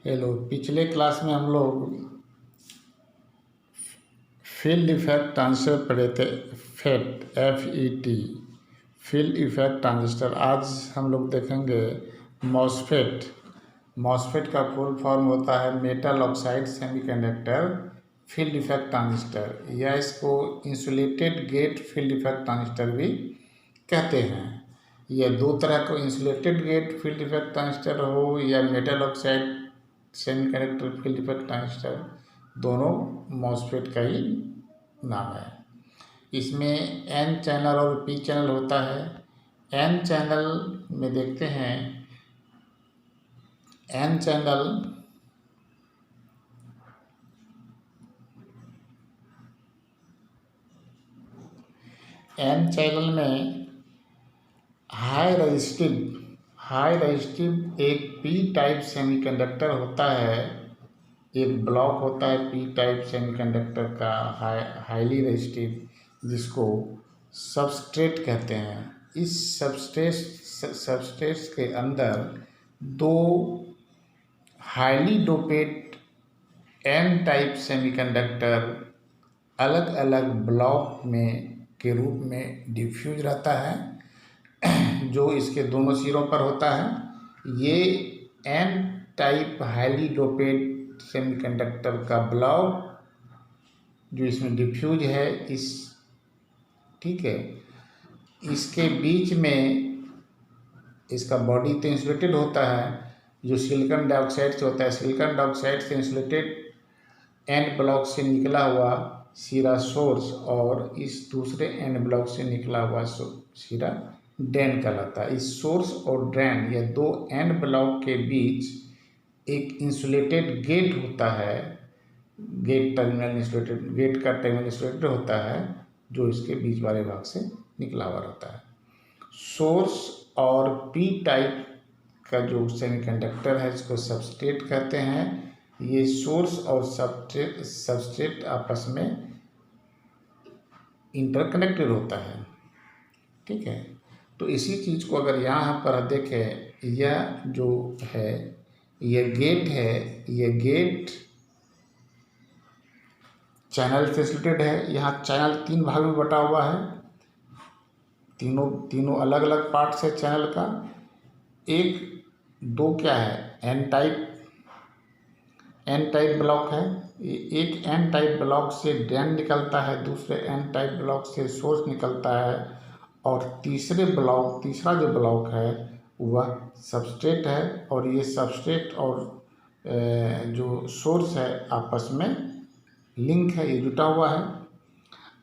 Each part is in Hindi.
हेलो, पिछले क्लास में हम लोग फील्ड इफेक्ट ट्रांजिस्टर पढ़े थे। FET field effect transistor. आज हम लोग देखेंगे मॉसफेट। मॉसफेट का फुल फॉर्म होता है metal oxide semiconductor field effect transistor, या इसको insulated gate field effect transistor भी कहते हैं। यह दो तरह को insulated gate field effect transistor हो या metal oxide semiconductor field effect transistor, दोनों मॉसफेट का ही नाम है। इसमें एन चैनल और पी चैनल होता है। एन चैनल में देखते हैं, एन चैनल में हाई रजिस्टिव एक पी टाइप सेमीकंडक्टर होता है। एक ब्लॉक होता है पी टाइप सेमीकंडक्टर का हाईली रजिस्टिव, जिसको सबस्ट्रेट कहते हैं। इस सबस्ट्रेट के अंदर दो हाईली डोपेट एन टाइप सेमीकंडक्टर अलग अलग ब्लॉक में के रूप में डिफ्यूज रहता है, जो इसके दोनों सिरों पर होता है। ये एन टाइप हाईली डोपेट सेमीकंडक्टर का ब्लॉक जो इसमें डिफ्यूज है, ठीक है, इसके बीच में इसका बॉडी तो इंसुलेटेड होता है, जो सिलिकॉन डाइऑक्साइड से होता है। सिलिकॉन डाइऑक्साइड से इंसुलेटेड एन ब्लॉक से निकला हुआ सिरा सोर्स और इस दूसरे एन ब्लॉक से निकला हुआ सिरा ड्रेन कहलाता है। इस सोर्स और ड्रेन या दो एन ब्लॉक के बीच एक इंसुलेटेड गेट होता है। गेट का टर्मिनल इंसुलेटेड होता है, जो इसके बीच वाले भाग से निकला हुआ रहता है। सोर्स और पी टाइप का जो सेमीकंडक्टर है, इसको सबस्ट्रेट कहते हैं। ये सोर्स और सबस्ट्रेट आपस में इंटरकनेक्टेड होता है, ठीक है। तो इसी चीज़ को अगर यहाँ पर देखें, यह जो है यह गेट है। यह गेट चैनल से रिलेटेड है। यहाँ चैनल तीन भाग में बटा हुआ है। तीनों अलग अलग पार्ट्स है चैनल का। दो क्या है, एन टाइप ब्लॉक है। एक एन टाइप ब्लॉक से ड्रेन निकलता है, दूसरे एन टाइप ब्लॉक से सोर्स निकलता है, और तीसरा जो ब्लॉक है वह सबस्ट्रेट है। और ये सबस्ट्रेट और जो सोर्स है आपस में लिंक है, ये जुटा हुआ है।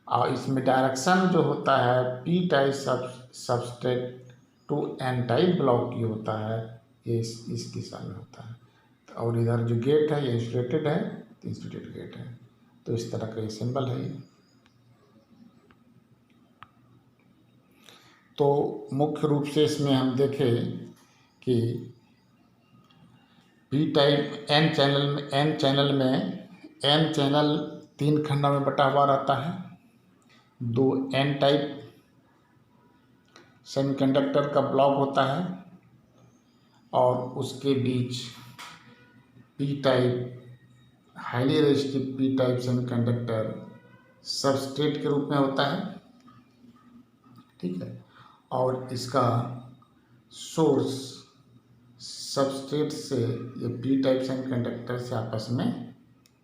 और इसमें डायरेक्शन जो होता है P type substrate to N type block की होता है, ये इस दिशा में होता है। और इधर जो गेट है ये इंसुलेटेड है, तो इंसुलेटेड गेट है। तो इस तरह का ये सिंबल है ये। तो मुख्य रूप से इसमें हम देखें कि पी टाइप एन चैनल तीन खंडों में बटा हुआ रहता है। दो एन टाइप सेमीकंडक्टर का ब्लॉक होता है और उसके बीच P type highly resistive P type semiconductor substrate के रूप में होता है, ठीक है। और इसका सोर्स सबस्ट्रेट से ये पी टाइप सेमीकंडक्टर से आपस में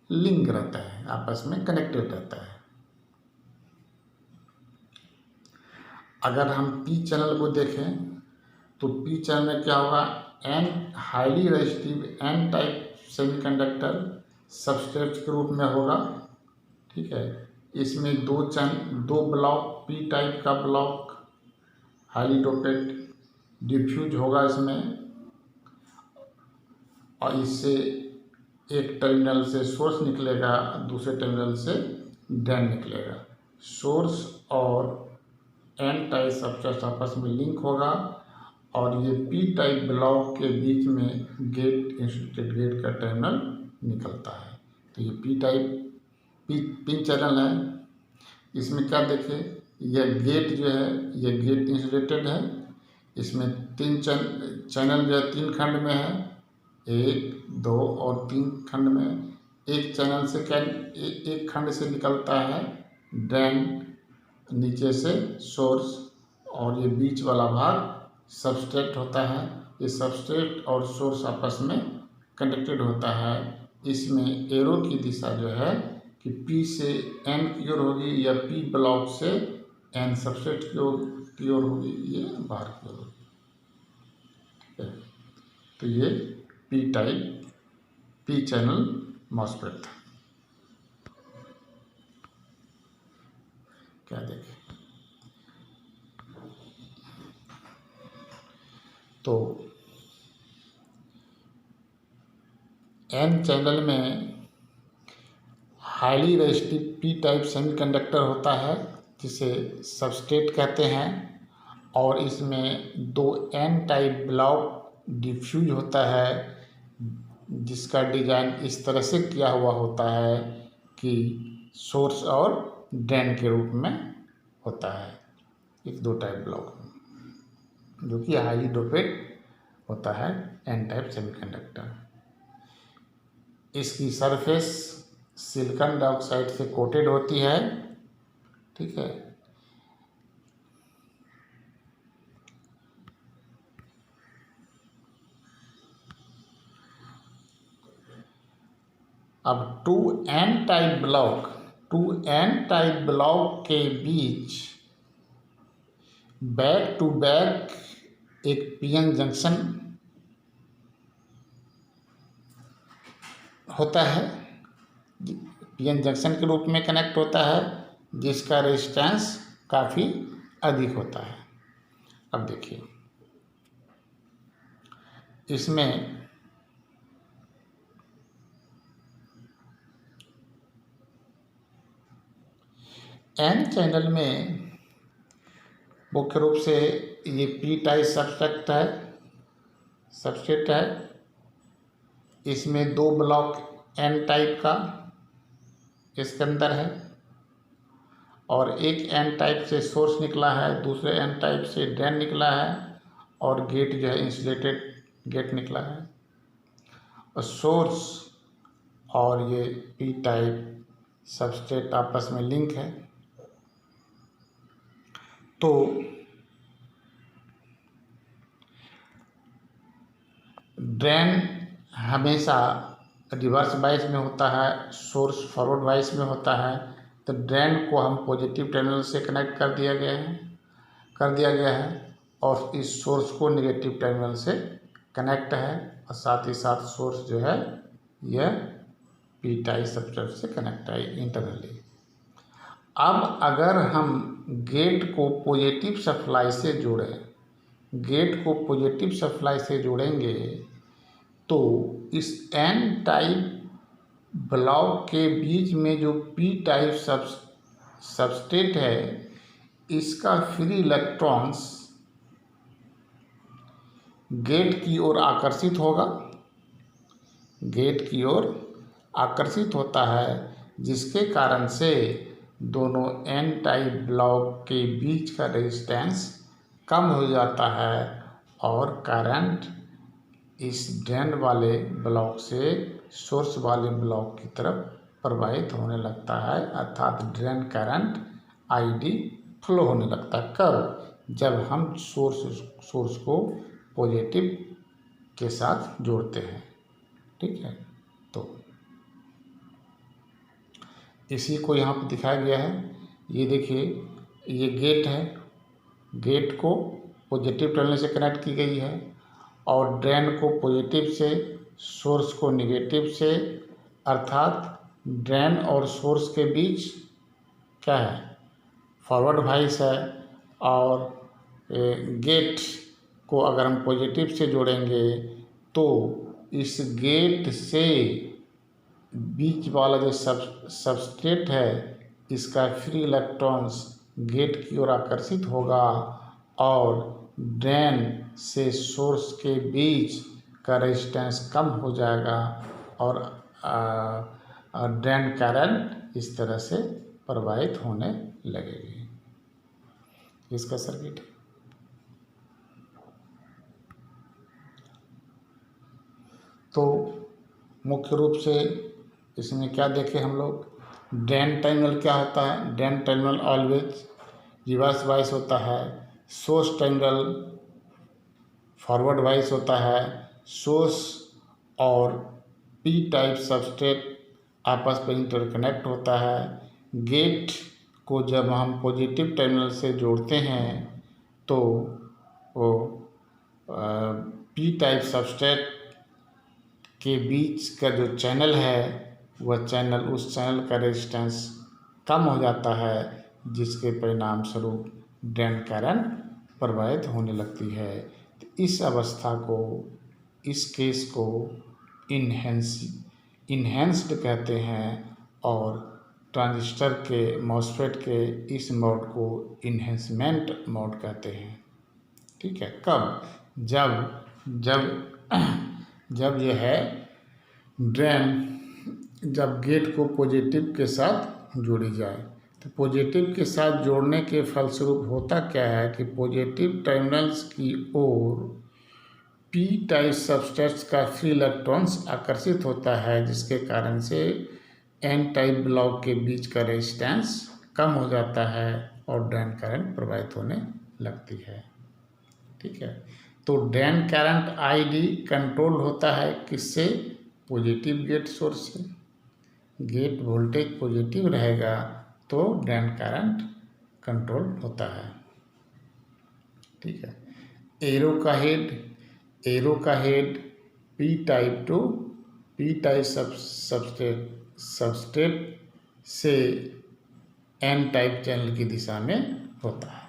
लिंक रहता है, आपस में कनेक्टेड रहता है। अगर हम पी चैनल को देखें तो पी चैनल में क्या होगा, an highly resistive N type semiconductor substrate के रूप में होगा, ठीक है। इसमें दो ब्लॉक पी टाइप का ब्लॉक हाईली डोपेट डिफ्यूज होगा इसमें, और इससे एक टर्मिनल से सोर्स निकलेगा, दूसरे टर्मिनल से ड्रेन निकलेगा। सोर्स और एन टाइप सबस्ट्रेट आपस में लिंक होगा, और ये पी टाइप ब्लॉक के बीच में इंसुलेटेड गेट का टर्मिनल निकलता है। तो ये पी टाइप पिन चैनल है। इसमें क्या देखें, यह गेट जो है यह गेट इंसुलेटेड है। इसमें तीन चैनल जो है तीन खंड में है। 1, 2 और 3 खंड में एक चैनल से एक खंड से निकलता है ड्रेन, नीचे से सोर्स, और ये बीच वाला भाग सबस्ट्रेट होता है। ये सबस्ट्रेट और सोर्स आपस में कनेक्टेड होता है। इसमें एरो की दिशा जो है कि P से N की ओर होगी या P ब्लॉक से N सबस्ट्रेट की ओर होगी, ये बाहर की ओर होगी। ठीक है, तो ये P type P channel MOSFET था। क्या देखें, तो N चैनल में highly resistive P type semiconductor होता है जिसे सबस्ट्रेट कहते हैं, और इसमें 2 N टाइप ब्लॉक डिफ्यूज होता है जिसका डिज़ाइन इस तरह से किया हुआ होता है कि सोर्स और ड्रेन के रूप में होता है। एक 2 टाइप ब्लॉक जो कि हाईली डोपेड होता है N टाइप सेमीकंडक्टर। इसकी सरफेस सिलिकॉन डाइऑक्साइड से कोटेड होती है। ठीक है, अब 2N टाइप ब्लॉक के बीच बैक टू बैक एक PN जंक्शन होता है, PN जंक्शन के रूप में कनेक्ट होता है जिसका रेजिस्टेंस काफ़ी अधिक होता है। अब देखिए, इसमें N चैनल में मुख्य रूप से ये P टाइप सबस्ट्रेट है। इसमें 2 ब्लॉक N टाइप का इसके अंदर है, और एक N टाइप से सोर्स निकला है, दूसरे N टाइप से ड्रेन निकला है, और गेट जो है इंसुलेटेड गेट निकला है। और सोर्स और ये P टाइप सबस्ट्रेट आपस में लिंक है। तो ड्रेन हमेशा रिवर्स बाइस में होता है, सोर्स फॉरवर्ड बाइस में होता है। तो ड्रेन को हम पॉजिटिव टर्मिनल से कनेक्ट कर दिया गया है, और इस सोर्स को नेगेटिव टर्मिनल से कनेक्ट है, और साथ ही साथ सोर्स जो है यह P टाइप सबस्ट्रेट से कनेक्ट है इंटरनली। अब अगर हम गेट को पॉजिटिव सप्लाई से जोड़ेंगे तो इस N टाइप ब्लॉक के बीच में जो P टाइप सबस्ट्रेट है, इसका फ्री इलेक्ट्रॉन्स गेट की ओर आकर्षित होता है, जिसके कारण से दोनों N टाइप ब्लॉक के बीच का रेजिस्टेंस कम हो जाता है, और करंट इस ड्रेन वाले ब्लॉक से सोर्स वाले ब्लॉक की तरफ प्रवाहित होने लगता है, अर्थात ड्रेन करंट ID फ्लो होने लगता है। कब? जब हम सोर्स को पॉजिटिव के साथ जोड़ते हैं। ठीक है, तो इसी को यहाँ पर दिखाया गया है। ये देखिए, ये गेट है, गेट को पॉजिटिव टर्मिनल से कनेक्ट की गई है, और ड्रेन को पॉजिटिव से, सोर्स को नेगेटिव से, अर्थात ड्रेन और सोर्स के बीच क्या है, फॉरवर्ड वाइस है। और गेट को अगर हम पॉजिटिव से जोड़ेंगे तो इस गेट से बीच वाला जो सबस्ट्रेट है, इसका फ्री इलेक्ट्रॉन्स गेट की ओर आकर्षित होगा, और ड्रेन से सोर्स के बीच का रेजिस्टेंस कम हो जाएगा, और ड्रेन करंट इस तरह से प्रवाहित होने लगेगी। इसका सर्किट है। तो मुख्य रूप से इसमें क्या देखे हम लोग, ड्रेन टर्मिनल क्या होता है, drain terminal always reverse bias होता है, सोर्स टर्मिनल फॉरवर्ड वाइस होता है, सोर्स और पी टाइप सबस्ट्रेट आपस में इंटरकनेक्ट होता है। गेट को जब हम पॉजिटिव टर्मिनल से जोड़ते हैं तो वो पी टाइप सबस्ट्रेट के बीच का जो चैनल है वह चैनल, उस चैनल का रेजिस्टेंस कम हो जाता है, जिसके परिणाम स्वरूप ड्रेन करंट प्रवाहित होने लगती है। तो इस अवस्था को, इस केस को इन्हेंस्ड कहते हैं और ट्रांजिस्टर के मॉसफेट के इस मोड को इन्हेंसमेंट मोड कहते हैं। ठीक है, कब, जब यह है ड्रेन, जब गेट को पॉजिटिव के साथ जोड़ी जाए। तो पॉजिटिव के साथ जोड़ने के फलस्वरूप होता क्या है कि पॉजिटिव टर्मिनल्स की ओर पी टाइप सबस्ट्रेट्स का फ्री इलेक्ट्रॉन्स आकर्षित होता है, जिसके कारण से एन टाइप ब्लॉक के बीच का रेजिस्टेंस कम हो जाता है और ड्रेन करंट प्रवाहित होने लगती है। ठीक है, तो ड्रेन करंट आईडी कंट्रोल होता है किससे, पॉजिटिव गेट सोर्स से। गेट वोल्टेज पॉजिटिव रहेगा तो ड्रेन करंट कंट्रोल होता है। ठीक है, एरो का head P type two P type substrate से एन टाइप चैनल की दिशा में होता है।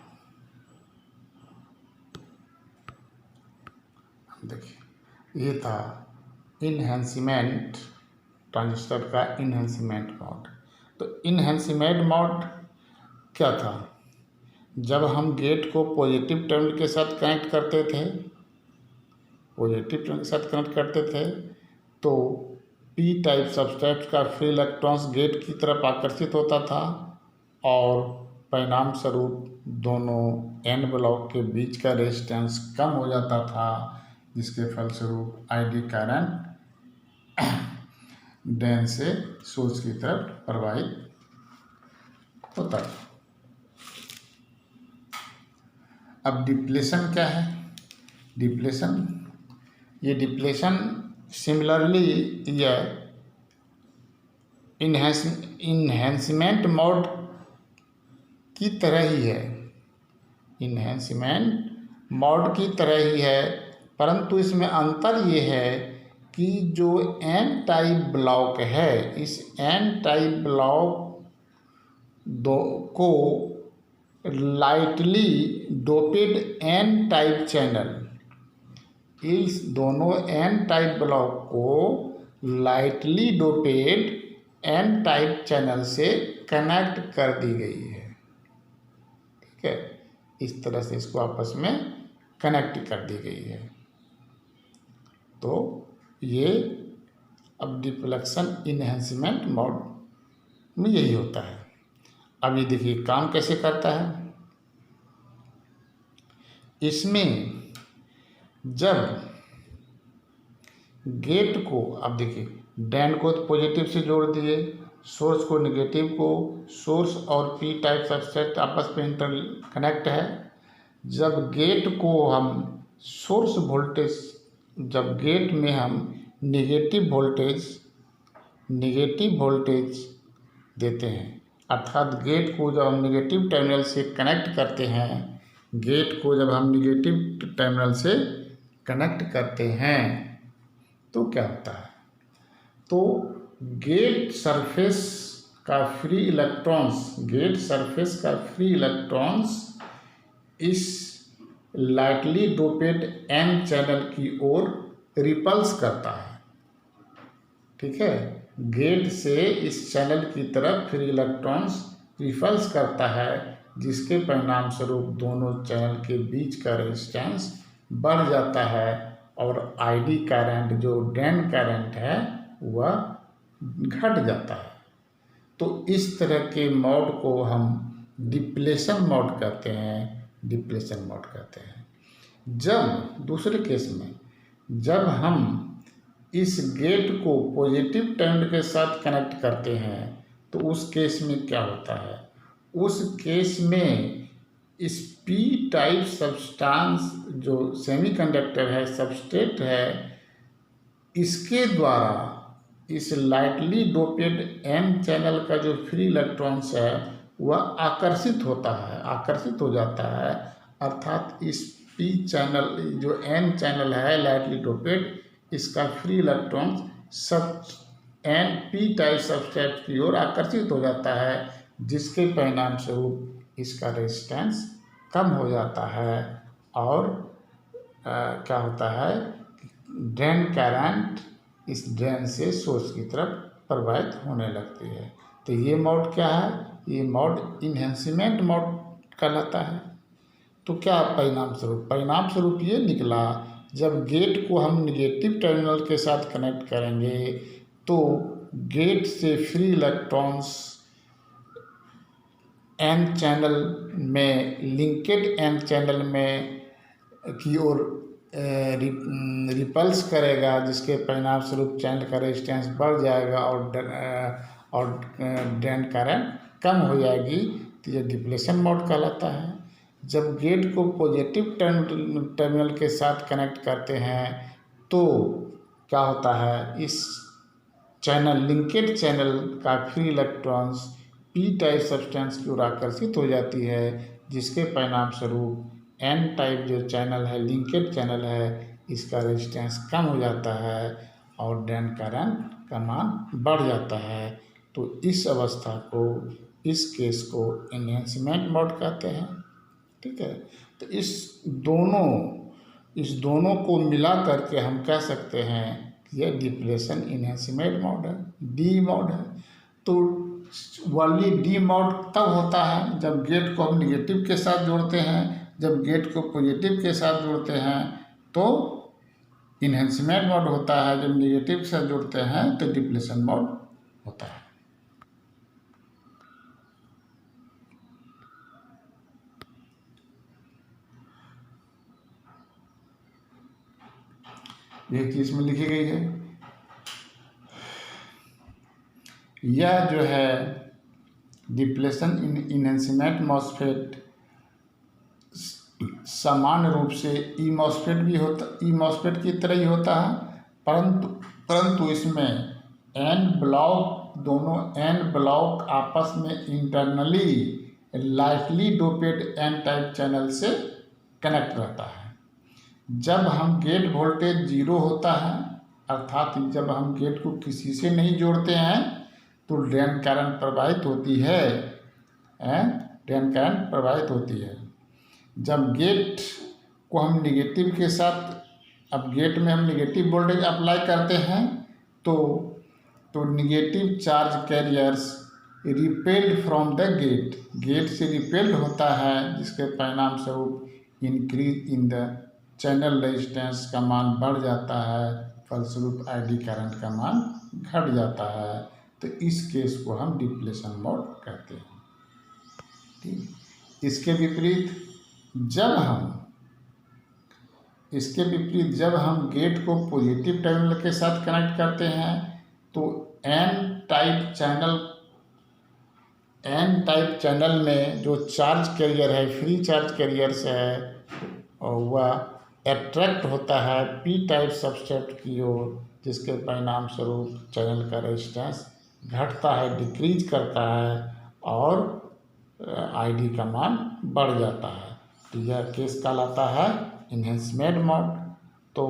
देखिए, ये था इनहेंसमेंट, ट्रांजिस्टर का इनहेंसमेंट मोड। तो इनहेंसमेंट मोड क्या था, जब हम गेट को पॉजिटिव टर्मिनल के साथ कनेक्ट करते थे, तो पी टाइप सबस्ट्रेट का फ्री इलेक्ट्रॉन्स गेट की तरफ आकर्षित होता था और परिणाम स्वरूप दोनों एन ब्लॉक के बीच का रेजिस्टेंस कम हो जाता था, जिसके फलस्वरूप आईडी करंट ड्रेन से सोर्स की तरफ प्रवाहित होता है। अब डिप्लेशन क्या है, ये डिप्लेशन सिमिलरली यह इन्हेंसमेंट मोड की तरह ही है, परंतु इसमें अंतर ये है कि जो एन टाइप ब्लॉक है, इस एन टाइप ब्लॉक को lightly doped N type channel, इस दोनों एन टाइप ब्लॉक को lightly doped N type channel से कनेक्ट कर दी गई है। ठीक है, इस तरह से इसको आपस में कनेक्ट कर दी गई है। तो ये अब डिप्लेशन इन्हेंसमेंट मोड में यही होता है। अब ये देखिए काम कैसे करता है। इसमें जब गेट को, अब देखिए ड्रेन को तो पॉजिटिव से जोड़ दिए, सोर्स को नेगेटिव को, सोर्स और पी टाइप सबस्ट्रेट आपस में इंटर कनेक्ट है। जब गेट को हम सोर्स वोल्टेज, जब गेट में हम नेगेटिव वोल्टेज देते हैं, अर्थात गेट को जब हम नेगेटिव टर्मिनल से कनेक्ट करते हैं, तो क्या होता है, तो गेट सरफेस का फ्री इलेक्ट्रॉन्स इस लाइटली डोपेड एन चैनल की ओर रिपल्स करता है। ठीक है, गेट से इस चैनल की तरफ फ्री इलेक्ट्रॉन्स रिपल्स करता है, जिसके परिणाम स्वरूप दोनों चैनल के बीच का रेजिस्टेंस बढ़ जाता है और आईडी करंट, जो ड्रेन करंट है, वह घट जाता है। तो इस तरह के मोड को हम डिप्लेशन मोड कहते हैं। जब दूसरे केस में जब हम इस गेट को पॉजिटिव टर्मिनल के साथ कनेक्ट करते हैं तो उस केस में क्या होता है? उस केस में इस पी टाइप सब्सटेंस जो सेमीकंडक्टर है, सबस्ट्रेट है, इसके द्वारा इस लाइटली डोपेड एन चैनल का जो फ्री इलेक्ट्रॉन्स है वह आकर्षित होता है, आकर्षित हो जाता है। अर्थात इस पी चैनल जो एन चैनल है लाइटली डोपेड, इसका फ्री इलेक्ट्रॉन्स सब एन पी टाइप सबस्ट्रेट की ओर आकर्षित हो जाता है, जिसके परिणाम स्वरूप इसका रेजिस्टेंस कम हो जाता है और क्या होता है, ड्रेन करंट इस ड्रेन से सोर्स की तरफ प्रवाहित होने लगती है। तो ये मोड क्या है? ये मोड इन्हेंसमेंट मोड कहलाता है। तो क्या परिणाम स्वरूप? परिणाम स्वरूप ये निकला, जब गेट को हम निगेटिव टर्मिनल के साथ कनेक्ट करेंगे तो गेट से फ्री इलेक्ट्रॉन्स एन चैनल में, लिंकेड एन चैनल में की ओर रिपल्स करेगा, जिसके परिणाम स्वरूप चैनल का रेजिस्टेंस बढ़ जाएगा और ड्रेन करंट कम हो जाएगी। तो ये डिप्लेशन मोड कहलाता है। जब गेट को पॉजिटिव टर्मिनल के साथ कनेक्ट करते हैं तो क्या होता है, इस चैनल लिंकेड चैनल का free electrons P type substance की ओर आकर्षित हो जाती है, जिसके परिणाम स्वरूप एन टाइप जो चैनल है, लिंकेड चैनल है, इसका रेजिस्टेंस कम हो जाता है और ड्रेन करंट का मान बढ़ जाता है। तो इस अवस्था को, इस केस को एनहेंसमेंट मोड कहते हैं। ठीक है। तो इस दोनों को मिला करके हम कह सकते हैं कि यह डिप्लेशन एनहेंसमेंट मोड है, डी मोड है। तो वाली डी मोड तब होता है जब गेट को हम निगेटिव के साथ जोड़ते हैं, जब गेट को पॉजिटिव के साथ जोड़ते हैं तो इन्हेंसमेंट मोड होता है, जब निगेटिव के साथ जोड़ते हैं तो डिप्लेशन मोड होता है। ये चीज में लिखी गई है। यह जो है डिप्लेशन इन्हेंसमेंट मॉस्फेट समान रूप से ई मॉस्फेट भी होता, ई मॉस्फेट की तरह ही होता है, परंतु इसमें एन ब्लॉक, दोनों एन ब्लॉक आपस में internally lightly doped N type channel से कनेक्ट रहता है। जब हम गेट वोल्टेज 0 होता है, अर्थात जब हम गेट को किसी से नहीं जोड़ते हैं तो ड्रेन करंट प्रवाहित होती है, ड्रेन करंट प्रवाहित होती है। जब गेट को हम निगेटिव के साथ, अब गेट में हम निगेटिव वोल्टेज अप्लाई करते हैं तो negative charge carriers repelled from the gate, gate से रिपेल्ड होता है, जिसके परिणाम स्वरूप increase in the channel resistance का मान बढ़ जाता है, फलस्वरूप आईडी करंट का मान घट जाता है। तो इस केस को हम डिप्लेशन मोड कहते हैं। ठीक। इसके विपरीत जब हम गेट को पॉजिटिव टर्मिनल के साथ कनेक्ट करते हैं तो एन टाइप चैनल में जो चार्ज कैरियर है, फ्री चार्ज कैरियर्स है, और वह अट्रैक्ट होता है पी टाइप सबस्ट्रेट की ओर, जिसके परिणाम स्वरूप चैनल का रेजिस्टेंस घटता है, डिक्रीज करता है और आईडी का मान बढ़ जाता है। तो यह केस कहलाता है इन्हेंसमेंट मोड। तो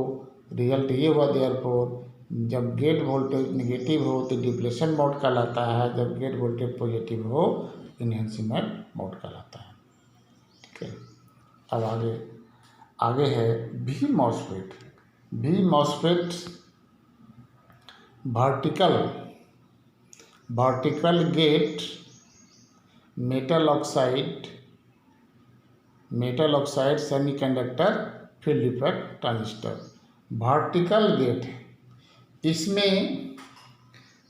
रिजल्ट ये हुआ, देयरफॉर जब गेट वोल्टेज निगेटिव हो तो डिप्लेशन मोड कहलाता है, जब गेट वोल्टेज पॉजिटिव हो इन्हेंसमेंट मोड कहलाता है। ठीक है। अब आगे है भी मॉस्फेट। भी MOSFET vertical gate metal oxide semiconductor field effect transistor. Vertical gate है, इसमें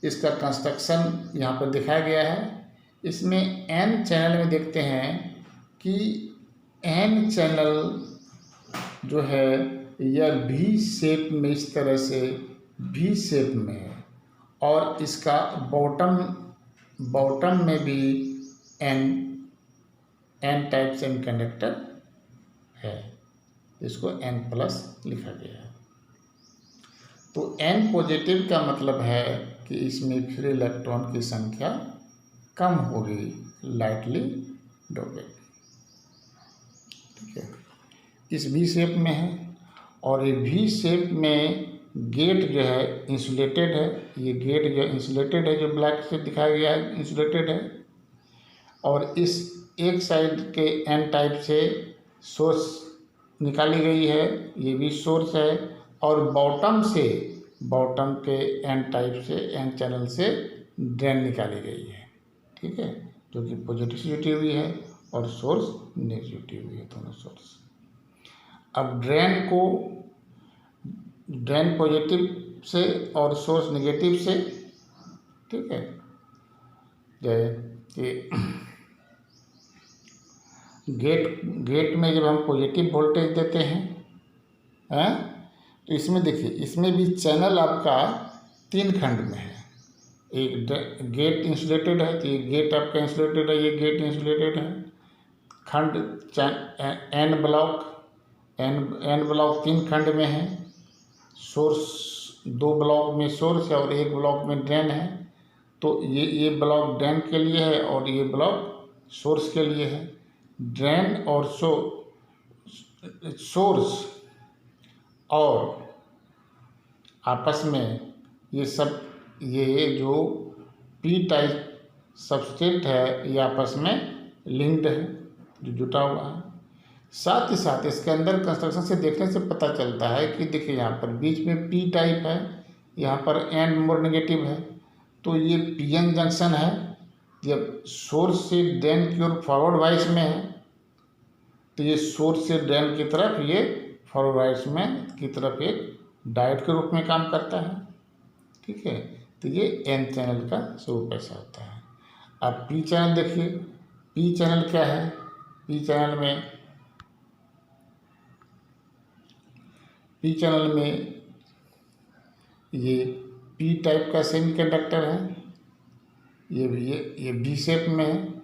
इसका कंस्ट्रक्शन यहाँ पर दिखाया गया है। इसमें एन चैनल में देखते हैं कि एन चैनल जो है यह भी शेप में इस तरह से वी शेप में है और इसका बॉटम में भी एन टाइप सेमीकंडक्टर है, इसको N+ लिखा गया है। तो N पॉजिटिव का मतलब है कि इसमें फ्री इलेक्ट्रॉन की संख्या कम होगी, लाइटली डोपेड। ठीक है, इस वी शेप में है और ये वी शेप में गेट जो है इंसुलेटेड है। ये गेट जो इंसुलेटेड है, जो ब्लैक से दिखाया गया है इंसुलेटेड है। और इस एक साइड के N टाइप से सोर्स निकाली गई है, ये भी सोर्स है। और बॉटम के N टाइप से N चैनल से ड्रेन निकाली गई है। ठीक है, जो कि पॉजिटिव से जुटी हुई है और सोर्स नेगेटिव जुटी हुई है, दोनों सोर्स। अब ड्रेन पॉजिटिव से और सोर्स नेगेटिव से, ठीक है, जैसे गेट में जब हम पॉजिटिव वोल्टेज देते हैं तो इसमें देखिए, इसमें भी चैनल आपका 3 खंड में है। एक गेट इंसुलेटेड है, तो ये गेट आपका इंसुलेटेड है, ये गेट इंसुलेटेड है। खंड एन ब्लॉक 3 खंड में है। सोर्स 2 ब्लॉक में सोर्स है और 1 ब्लॉक में ड्रेन है। तो ये ब्लॉक ड्रेन के लिए है और ये ब्लॉक सोर्स के लिए है। ड्रेन और सोर्स और आपस में ये जो पी टाइप सबस्ट्रेट है, ये आपस में लिंक्ड है, जो जुटा हुआ है। साथ ही साथ इसके अंदर कंस्ट्रक्शन से देखने से पता चलता है कि देखिए यहाँ पर बीच में पी टाइप है, यहाँ पर एन मोर नेगेटिव है, तो ये पीएन जंक्शन है। जब सोर्स से ड्रेन की ओर फॉरवर्ड वाइस में है, तो ये सोर्स से ड्रेन की तरफ, ये फॉरवर्ड वाइस में की तरफ एक डायोड के रूप में काम करता है। ठीक है, तो ये एन चैनल का स्वरूप ऐसा होता है। अब पी चैनल देखिए, पी चैनल क्या है? पी चैनल में ये पी टाइप का सेमीकंडक्टर है। ये बी शेप में है।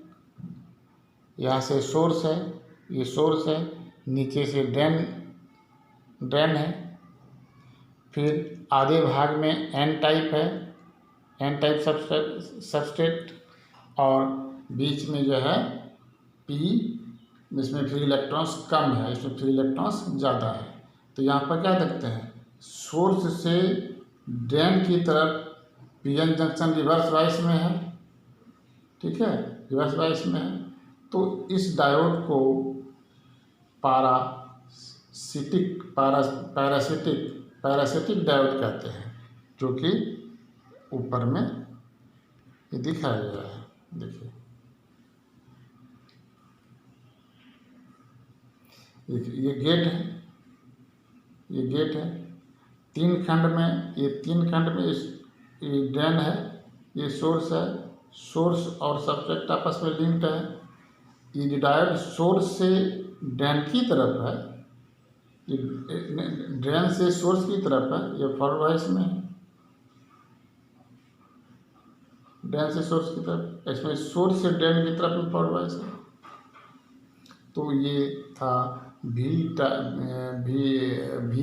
यहाँ से सोर्स है, ये सोर्स है, नीचे से ड्रेन है। फिर आधे भाग में एन टाइप है, एन टाइप सबस्ट्रेट, और बीच में जो है पी, इसमें फ्री इलेक्ट्रॉन्स कम है, इसमें फ्री इलेक्ट्रॉन्स ज़्यादा है। तो यहाँ पर क्या देखते हैं, सोर्स से ड्रेन की तरफ पीएन जंक्शन रिवर्स वाइस में है। ठीक है, रिवर्स वाइस में है। तो इस डायोड को पैरासिटिक डायोड कहते हैं, जो कि ऊपर में ये दिखाया गया है। देखिए, ये गेट है 3 खंड में। ये 3 खंड में ये ड्रेन है, ये सोर्स है। सोर्स और सब्सट्रेट आपस में लिंक्ड है। ये जो डायोड सोर्स से ड्रेन की तरफ है, ये ड्रेन से सोर्स की तरफ है, ये फॉरवर्ड वाइस में है। ड्रेन से सोर्स की तरफ, इसमें सोर्स से ड्रेन की तरफ में फॉरवर्ड वाइस है। तो ये था वी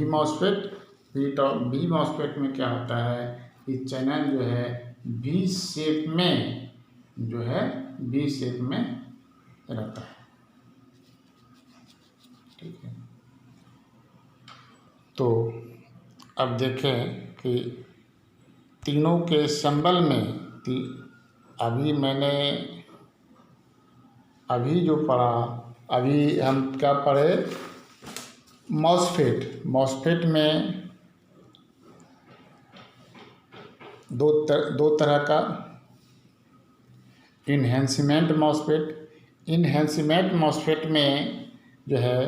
मॉसफेट में क्या होता है, ये चैनल जो है वी शेप में रहता है। ठीक है, तो अब देखें कि तीनों के सिंबल में अभी जो पढ़ा, अभी हम क्या पढ़े, मॉसफेट में दो तरह का इन्हेंसमेंट मॉसफेट में जो है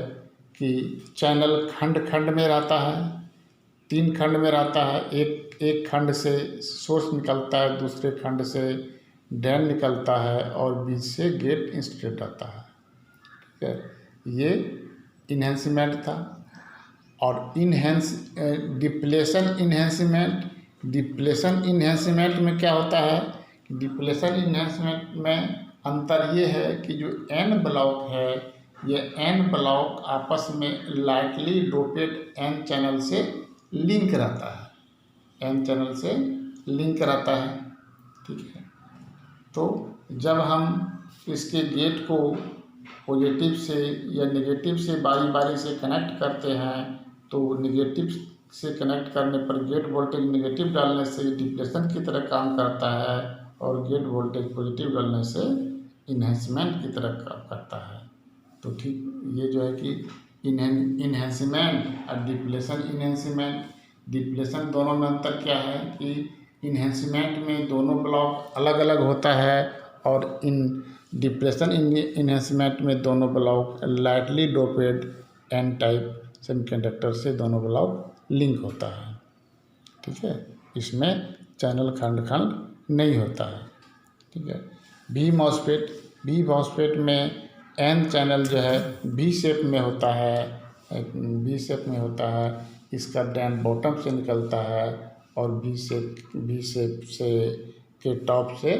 कि चैनल खंड में रहता है, 3 खंड में रहता है। एक खंड से सोर्स निकलता है, दूसरे खंड से ड्रेन निकलता है और बीच से गेट इंसुलेटेड रहता है। ठीक है, ये इन्हेंसमेंट था। और डिप्लेशन इन्हेंसमेंट में क्या होता है? डिप्लेशन इन्हेंसमेंट में अंतर ये है कि जो एन ब्लॉक है, ये एन ब्लॉक आपस में लाइटली डोपेड एन चैनल से लिंक रहता है, एन चैनल से लिंक रहता है। ठीक है, तो जब हम इसके गेट को पॉजिटिव से या नेगेटिव से बारी बारी से कनेक्ट करते हैं, तो नेगेटिव से कनेक्ट करने पर गेट वोल्टेज नेगेटिव डालने से डिप्लेशन की तरह काम करता है और गेट वोल्टेज पॉजिटिव डालने से इन्हेंसमेंट की तरह काम करता है। तो ठीक ये जो है कि इन्हेंसमेंट और डिप्लेशन दोनों में अंतर क्या है कि इन्हेंसमेंट में दोनों ब्लॉक अलग अलग होता है और डिप्लेशन इन्हेंसमेंट में दोनों block lightly doped N type semiconductor से दोनों ब्लॉक लिंक होता है। ठीक है, इसमें चैनल खंड खंड नहीं होता है। ठीक है, वी मॉसफेट में एन चैनल जो है वी शेप में होता है, इसका ड्रेन बॉटम से निकलता है और वी शेप से के टॉप से